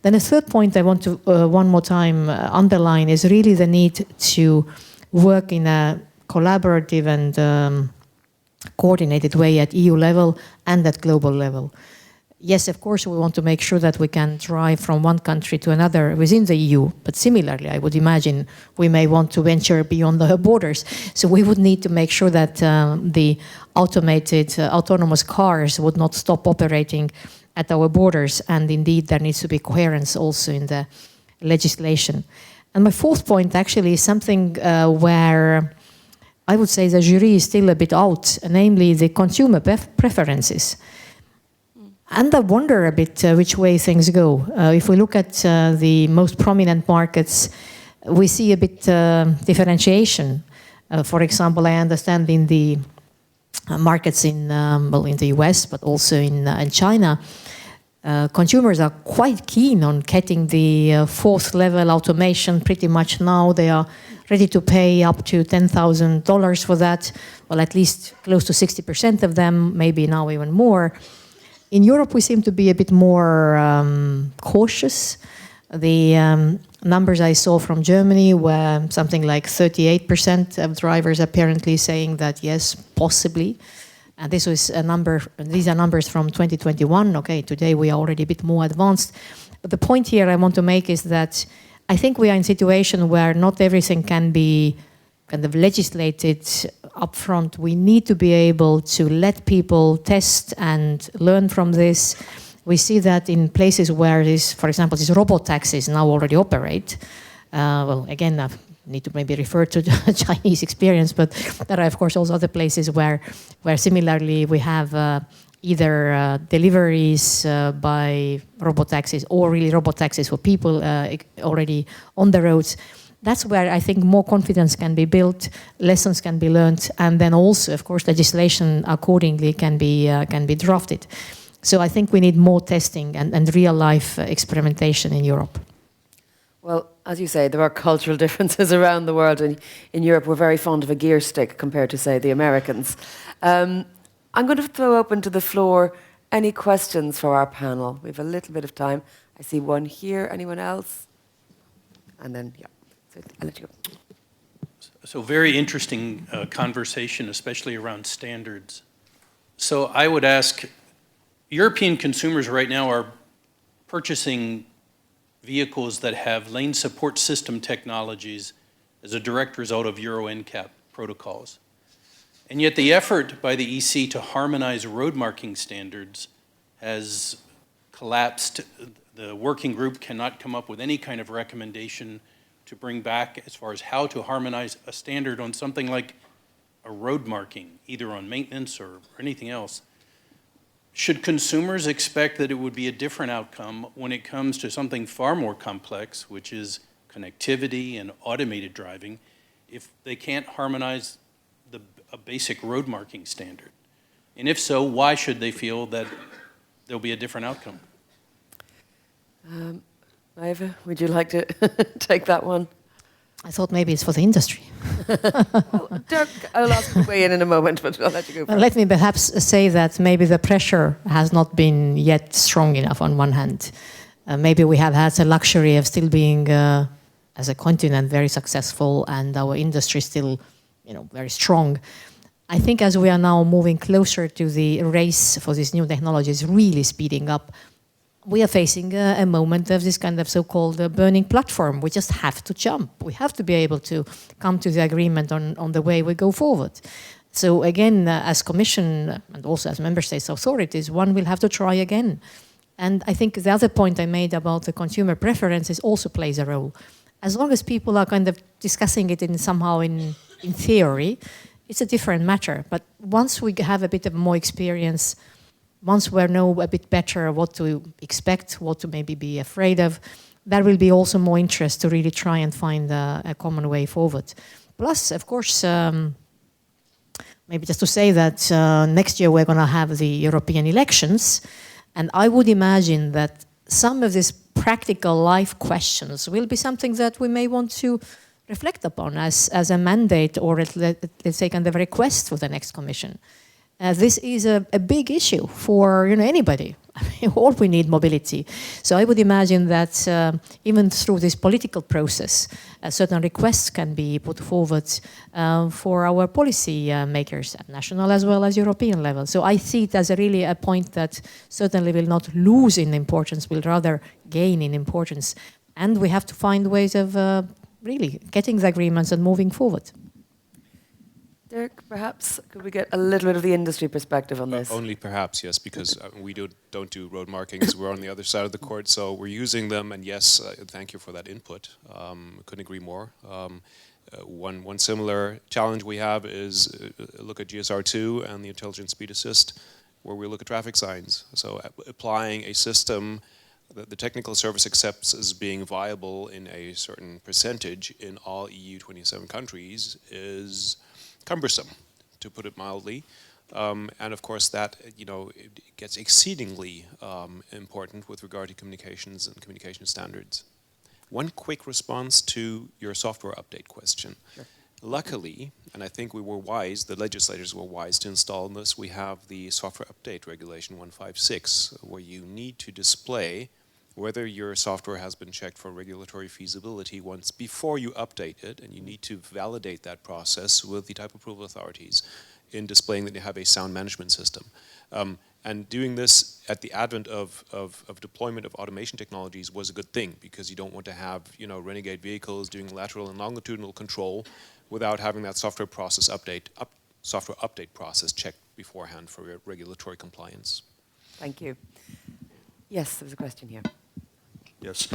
Then a third point I want to one more time underline is really the need to work in a collaborative and coordinated way at EU level and at global level. Yes, of course, we want to make sure that we can drive from one country to another within the EU, but similarly, I would imagine we may want to venture beyond the borders. So we would need to make sure that the automated autonomous cars would not stop operating at our borders, and indeed there needs to be coherence also in the legislation. And my fourth point actually is something where I would say the jury is still a bit out, namely the consumer preferences. And I wonder a bit which way things go. If we look at the most prominent markets, we see a bit differentiation. For example, I understand in the markets in the US, but also in China, consumers are quite keen on getting the fourth level automation pretty much now. They are ready to pay up to $10,000 for that. Well, at least close to 60% of them, maybe now even more. In Europe, we seem to be a bit more cautious. The numbers I saw from Germany were something like 38% of drivers apparently saying that yes, possibly. And this was a number. These are numbers from 2021. Okay, today we are already a bit more advanced. But the point here I want to make is that I think we are in a situation where not everything can be kind of legislated upfront. We need to be able to let people test and learn from this. We see that in places where this, for example, these robot taxis now already operate. Well, again, I need to maybe refer to the Chinese experience, but there are, of course, also other places where similarly we have either deliveries by robot taxis or really robot taxis for people already on the roads. That's where I think more confidence can be built, lessons can be learned, and then also, of course, legislation accordingly can be drafted. So I think we need more testing and real-life experimentation in Europe. Well, as you say, there are cultural differences around the world. In Europe, we're very fond of a gear stick compared to, say, the Americans. I'm going to throw open to the floor any questions for our panel. We have a little bit of time. I see one here. Anyone else? And then, yeah. So I'll let you go. So very interesting conversation, especially around standards. So I would ask, European consumers right now are purchasing vehicles that have lane support system technologies as a direct result of Euro NCAP protocols. And yet the effort by the EC to harmonize road marking standards has collapsed. The working group cannot come up with any kind of recommendation to bring back as far as how to harmonize a standard on something like a road marking, either on maintenance or anything else. Should consumers expect that it would be a different outcome when it comes to something far more complex, which is connectivity and automated driving, if they can't harmonize a basic road marking standard? And if so, why should they feel that there'll be a different outcome? Eva, would you like to take that one? I thought maybe it's for the industry. Well, Dirk, I'll ask you to weigh in a moment, but I'll let you go first. Let me perhaps say that maybe the pressure has not been yet strong enough on one hand. Maybe we have had the luxury of still being, as a continent, very successful, and our industry still, very strong. I think as we are now moving closer to the race for these new technologies really speeding up, we are facing a moment of this kind of so-called burning platform. We just have to jump. We have to be able to come to the agreement on the way we go forward. So again, as Commission and also as Member States authorities, one will have to try again. And I think the other point I made about the consumer preferences also plays a role. As long as people are kind of discussing it in theory, it's a different matter. But once we have a bit of more experience, once we know a bit better what to expect, what to maybe be afraid of, there will be also more interest to really try and find a common way forward. Plus, of course, maybe just to say that next year we're going to have the European elections, and I would imagine that some of these practical life questions will be something that we may want to reflect upon as a mandate, or let's say kind of a request for the next Commission. This is a big issue for anybody. I mean, all we need mobility. So I would imagine that even through this political process, certain requests can be put forward for our policy makers at national as well as European level. So I see it as really a point that certainly will not lose in importance, will rather gain in importance. And we have to find ways of really getting the agreements and moving forward. Dirk, perhaps could we get a little bit of the industry perspective on this? Only perhaps, yes, because we don't do road markings. We're on the other side of the court, so we're using them. And yes, thank you for that input. Couldn't agree more. One similar challenge we have is look at GSR2 and the intelligent speed assist, where we look at traffic signs. So applying a system that the technical service accepts as being viable in a certain percentage in all EU27 countries is cumbersome, to put it mildly, and of course that it gets exceedingly important with regard to communications and communication standards. One quick response to your software update question. Sure. Luckily, and I think we were wise, the legislators were wise to install this, we have the software update regulation 156, where you need to display whether your software has been checked for regulatory feasibility once before you update it, and you need to validate that process with the type approval authorities in displaying that you have a sound management system. And doing this at the advent of deployment of automation technologies was a good thing, because you don't want to have renegade vehicles doing lateral and longitudinal control without having that software update process checked beforehand for regulatory compliance. Thank you. Yes, there was a question here. Yes.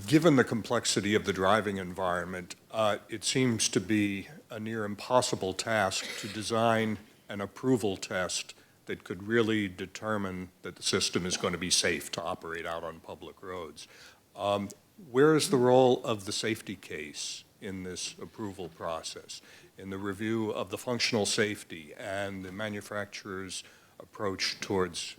Given the complexity of the driving environment, it seems to be a near impossible task to design an approval test that could really determine that the system is going to be safe to operate out on public roads. Where is the role of the safety case in this approval process, in the review of the functional safety and the manufacturer's approach towards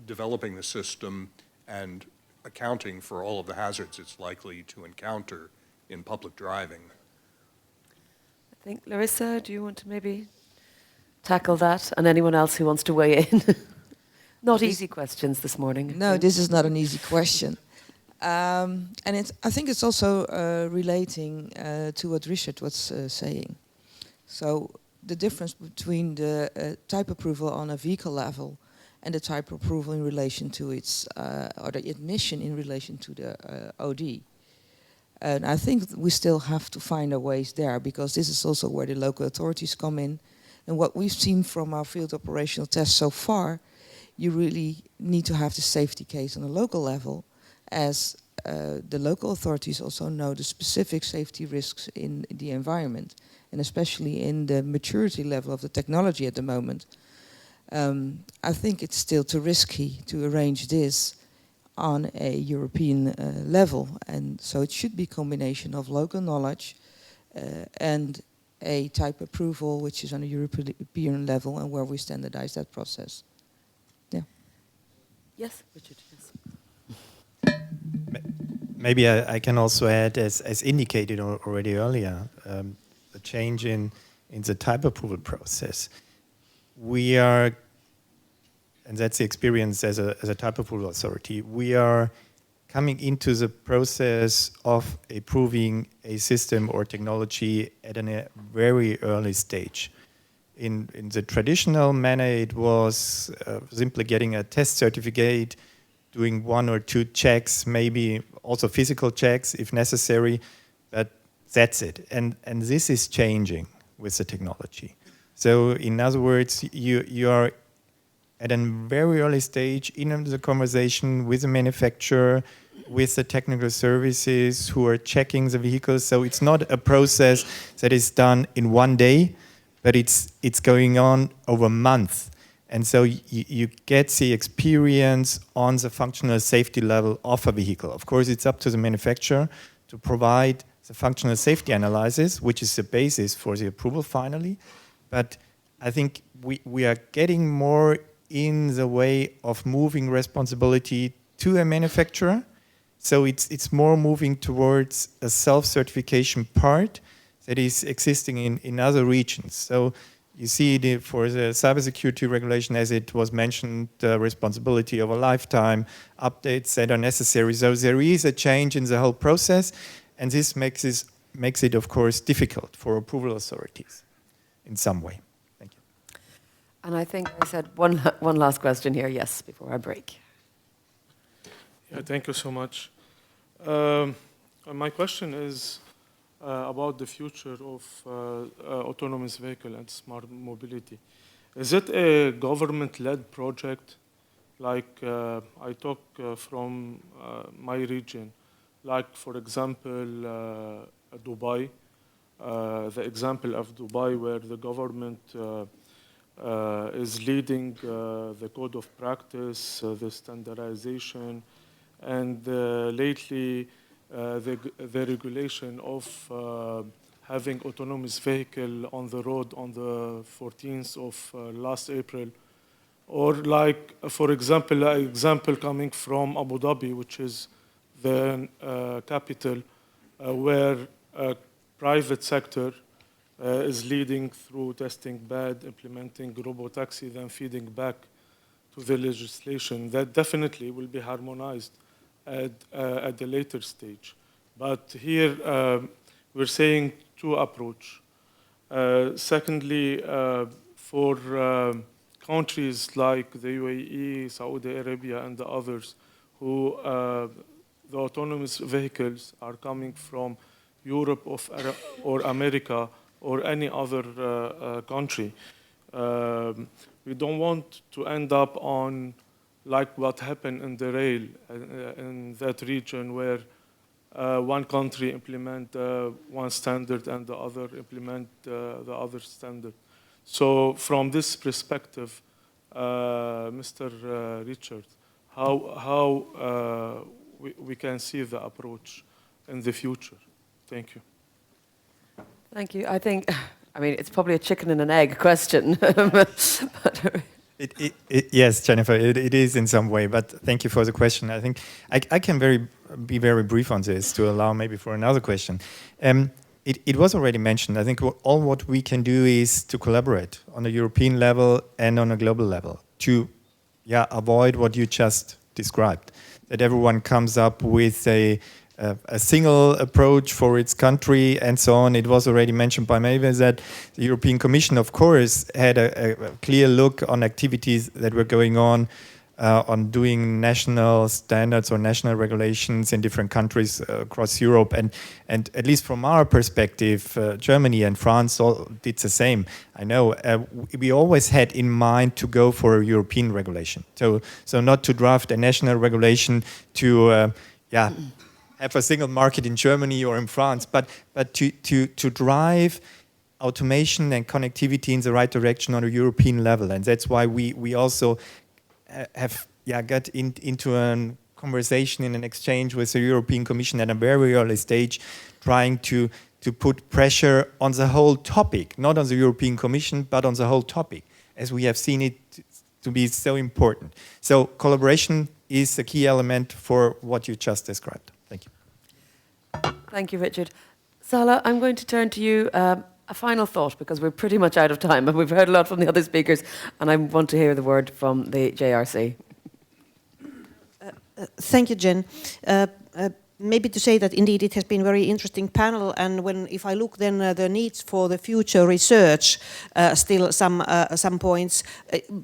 developing the system and accounting for all of the hazards it's likely to encounter in public driving? I think, Larissa, do you want to maybe tackle that? And anyone else who wants to weigh in? Not easy questions this morning. No, this is not an easy question. And I think it's also relating to what Richard was saying. So the difference between the type approval on a vehicle level and the type approval in relation to its, or the admission in relation to the OD. And I think we still have to find our ways there, because this is also where the local authorities come in. And what we've seen from our field operational tests so far, you really need to have the safety case on a local level, as the local authorities also know the specific safety risks in the environment, and especially in the maturity level of the technology at the moment. I think it's still too risky to arrange this on a European level, and so it should be a combination of local knowledge and a type approval which is on a European level and where we standardize that process. Yeah. Yes, Richard. Yes. Maybe I can also add, as indicated already earlier, the change in the type approval process. We are, and that's the experience as a type approval authority, we are coming into the process of approving a system or technology at a very early stage. In the traditional manner, it was simply getting a test certificate, doing 1 or 2 checks, maybe also physical checks if necessary, but that's it. And this is changing with the technology. So in other words, you are at a very early stage in the conversation with the manufacturer, with the technical services who are checking the vehicles. So it's not a process that is done in one day, but it's going on over months. And so you get the experience on the functional safety level of a vehicle. Of course, it's up to the manufacturer to provide the functional safety analysis, which is the basis for the approval finally. But I think we are getting more in the way of moving responsibility to a manufacturer. So it's more moving towards a self-certification part that is existing in other regions. So you see for the cybersecurity regulation, as it was mentioned, responsibility of a lifetime, updates that are necessary. So there is a change in the whole process, and this makes it, of course, difficult for approval authorities in some way. Thank you. And I think I said one last question here, yes, before our break. Yeah, thank you so much. My question is about the future of autonomous vehicle and smart mobility. Is it a government-led project? Like I talk from my region, like for example, Dubai, the example of Dubai where the government is leading the code of practice, the standardization, and lately the regulation of having autonomous vehicle on the road on the 14th of last April. Or like, for example, an example coming from Abu Dhabi, which is the capital, where private sector is leading through testing bad, implementing robotaxi, then feeding back to the legislation. That definitely will be harmonized at the later stage. But here we're saying 2 approach. Secondly, for countries like the UAE, Saudi Arabia, and the others, who the autonomous vehicles are coming from Europe or America or any other country. We don't want to end up on like what happened in the rail in that region where one country implement one standard and the other implement the other standard. So from this perspective, Mr. Richard, how we can see the approach in the future? Thank you. Thank you. I mean, it's probably a chicken and an egg question. But Yes, Jennifer, it is in some way, but thank you for the question. I think I can be very brief on this to allow maybe for another question. It was already mentioned. I think all what we can do is to collaborate on a European level and on a global level to avoid what you just described, that everyone comes up with a single approach for its country and so on. It was already mentioned by Maeve that the European Commission, of course, had a clear look on activities that were going on on doing national standards or national regulations in different countries across Europe. And at least from our perspective, Germany and France all did the same. I know we always had in mind to go for a European regulation. So not to draft a national regulation to have a single market in Germany or in France, but to drive automation and connectivity in the right direction on a European level. And that's why we also have got into a conversation in an exchange with the European Commission at a very early stage, trying to put pressure on the whole topic, not on the European Commission, but on the whole topic, as we have seen it to be so important. So collaboration is a key element for what you just described. Thank you. Thank you, Richard. Sala, I'm going to turn to you. A final thought, because we're pretty much out of time, and we've heard a lot from the other speakers, and I want to hear the word from the JRC. Thank you, Jen. Maybe to say that indeed it has been a very interesting panel, and if I look then the needs for the future research, still some points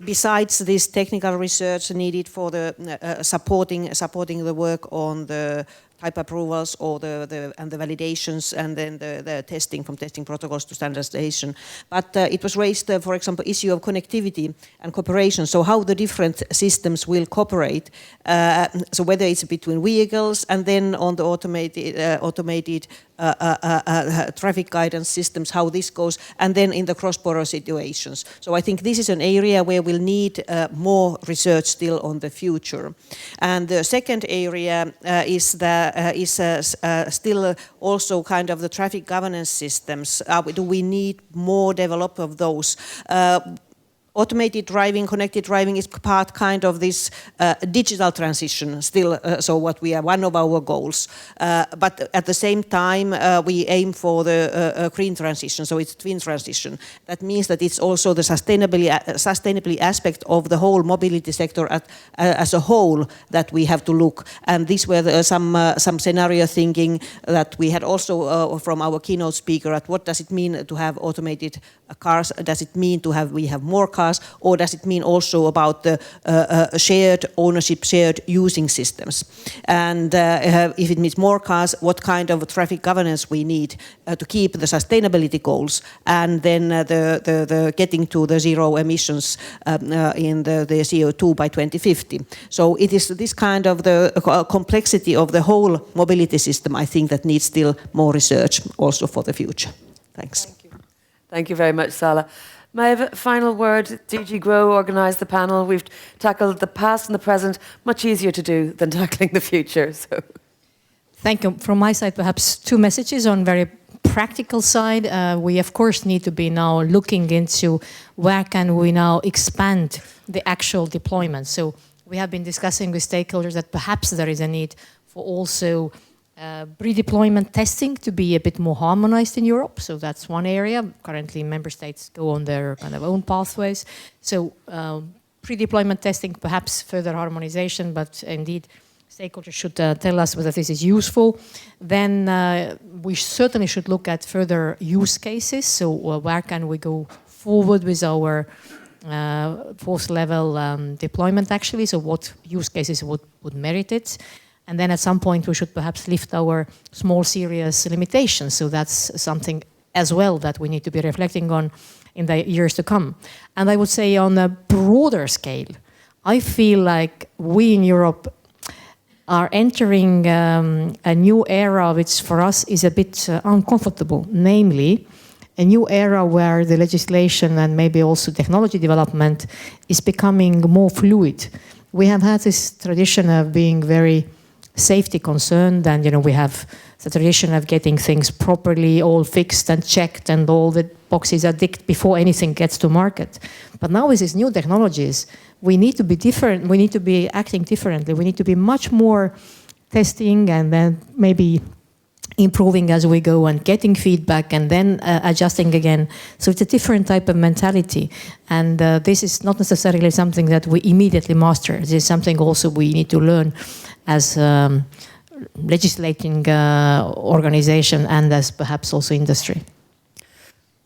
besides this technical research needed for the supporting the work on the type approvals or the validations, and then the testing, from testing protocols to standardization. But it was raised, for example, issue of connectivity and cooperation. So how the different systems will cooperate. So whether it's between vehicles and then on the automated traffic guidance systems, how this goes, and then in the cross-border situations. So I think this is an area where we'll need more research still on the future. And the second area is still also kind of the traffic governance systems. Do we need more development of those? Automated driving, connected driving is part kind of this digital transition still, so what we are, one of our goals. But at the same time, we aim for the green transition, so it's twin transition. That means that it's also the sustainability aspect of the whole mobility sector as a whole that we have to look. And these were some scenario thinking that we had also from our keynote speaker at what does it mean to have automated cars? Does it mean we have more cars? Or does it mean also about the shared ownership, shared using systems? And if it means more cars, what kind of traffic governance we need to keep the sustainability goals, and then the getting to the zero emissions in the CO2 by 2050. So it is this kind of the complexity of the whole mobility system, I think, that needs still more research also for the future. Thanks. Thank you. Thank you very much, Sala. May I have a final word? DG Grow organised the panel. We've tackled the past and the present, much easier to do than tackling the future. So, thank you. From my side, perhaps two messages on very practical side. We, of course, need to be now looking into where can we now expand the actual deployment. So we have been discussing with stakeholders that perhaps there is a need for also pre-deployment testing to be a bit more harmonized in Europe. So that's one area. Currently, member states go on their kind of own pathways. So pre-deployment testing, perhaps further harmonization, but indeed, stakeholders should tell us whether this is useful. Then we certainly should look at further use cases. So where can we go forward with our fourth level deployment actually? So what use cases would merit it? And then at some point we should perhaps lift our small serious limitations. So that's something as well that we need to be reflecting on in the years to come. And I would say on a broader scale, I feel like we in Europe are entering a new era which for us is a bit uncomfortable, namely a new era where the legislation and maybe also technology development is becoming more fluid. We have had this tradition of being very safety concerned, and we have the tradition of getting things properly all fixed and checked and all the boxes are ticked before anything gets to market. But now with these new technologies, we need to be different, we need to be acting differently, we need to be much more testing and then maybe improving as we go and getting feedback and then adjusting again. So it's a different type of mentality. And this is not necessarily something that we immediately master. This is something also we need to learn as legislating organization and as perhaps also industry.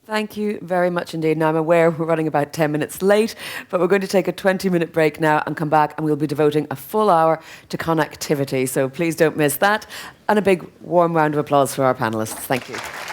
Thank you very much indeed. Now, I'm aware we're running about 10 minutes late, but we're going to take a 20-minute break now and come back, and we'll be devoting a full hour to connectivity. So please don't miss that. And a big warm round of applause for our panellists. Thank you.